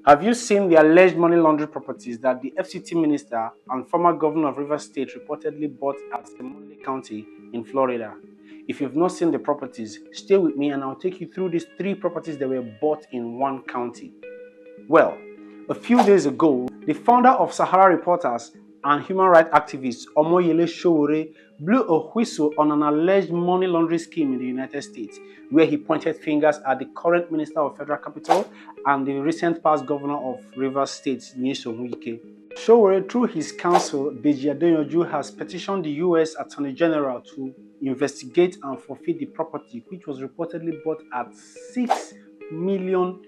Have you seen the alleged money laundering properties that the FCT minister and former governor of Rivers State reportedly bought at Seminole County in Florida? If you've not seen the properties, stay with me and I'll take you through these 3 properties that were bought in one county. Well, a few days ago, the founder of Sahara Reporters and human rights activist Omoyele Sowore blew a whistle on an alleged money laundering scheme in the United States, where he pointed fingers at the current Minister of Federal Capital and the recent past governor of Rivers State, Nyesome, Wike. Sowore, through his counsel, Deji Adeyanju, has petitioned the U.S. Attorney General to investigate and forfeit the property, which was reportedly bought at $6 million.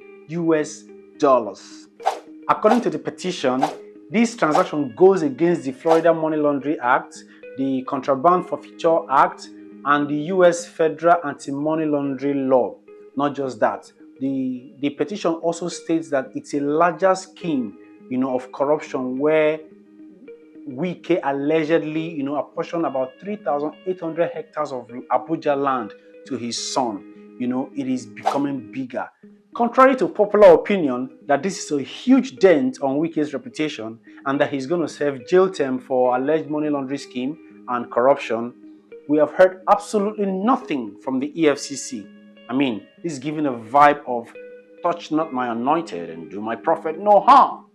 According to the petition, this transaction goes against the Florida Money Laundering Act, the Contraband Forfeiture Act, and the U.S. Federal Anti-Money Laundering Law. Not just that, the petition also states that it's a larger scheme, of corruption where Wike allegedly, apportioned about 3,800 hectares of Abuja land to his son. It is becoming bigger. Contrary to popular opinion that this is a huge dent on Wike's reputation and that he's going to serve jail term for alleged money laundering scheme and corruption, we have heard absolutely nothing from the EFCC. This is giving a vibe of touch not my anointed and do my prophet no harm.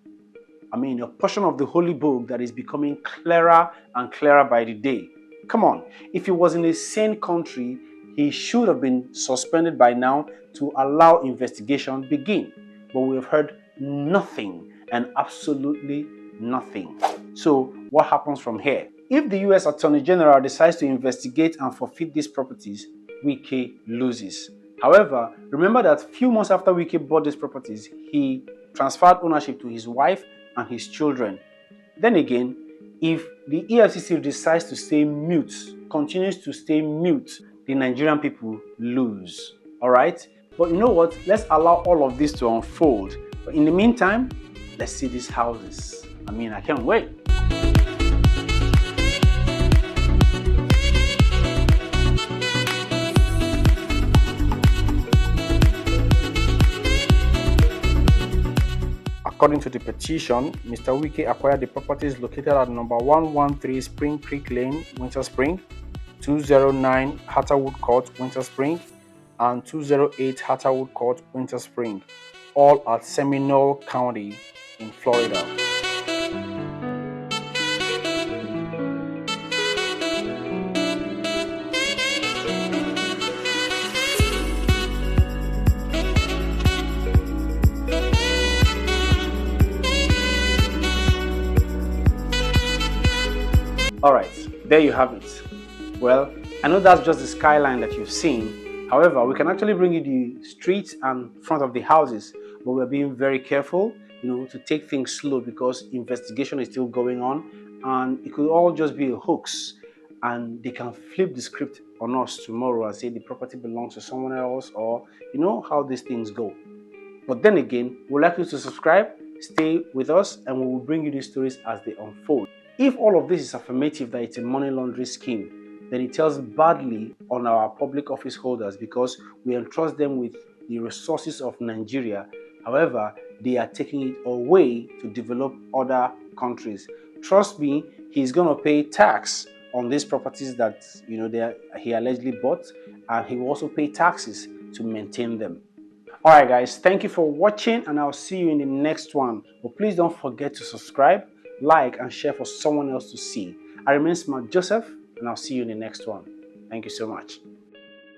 A portion of the holy book that is becoming clearer and clearer by the day. Come on, if he was in a sane country, he should have been suspended by now to allow investigation begin. But we have heard nothing and absolutely nothing. So what happens from here? If the US Attorney General decides to investigate and forfeit these properties, Wike loses. However, remember that a few months after Wike bought these properties, he transferred ownership to his wife and his children. Then again, if the EFCC decides to stay mute, continues to stay mute, the Nigerian people lose. Alright? But you know what? Let's allow all of this to unfold. But in the meantime, let's see these houses. I can't wait. According to the petition, Mr. Wike acquired the properties located at number 113 Spring Creek Lane, Winter Spring, 209 Hatterwood Court, Winter Spring, and 208 Hatterwood Court, Winter Spring, all at Seminole County in Florida. Alright, there you have it. Well, I know that's just the skyline that you've seen. However, we can actually bring you the streets and front of the houses, but we're being very careful, to take things slow because investigation is still going on and it could all just be a hoax and they can flip the script on us tomorrow and say the property belongs to someone else or how these things go. But then again, we'd like you to subscribe, stay with us, and we will bring you these stories as they unfold. If all of this is affirmative that it's a money laundering scheme, then it tells badly on our public office holders because we entrust them with the resources of Nigeria. However, they are taking it away to develop other countries. Trust me, he's going to pay tax on these properties that he allegedly bought, and he will also pay taxes to maintain them. Alright guys, thank you for watching and I'll see you in the next one. But please don't forget to subscribe, like and share for someone else to see. I remain Smart Joseph and I'll see you in the next one. Thank you so much.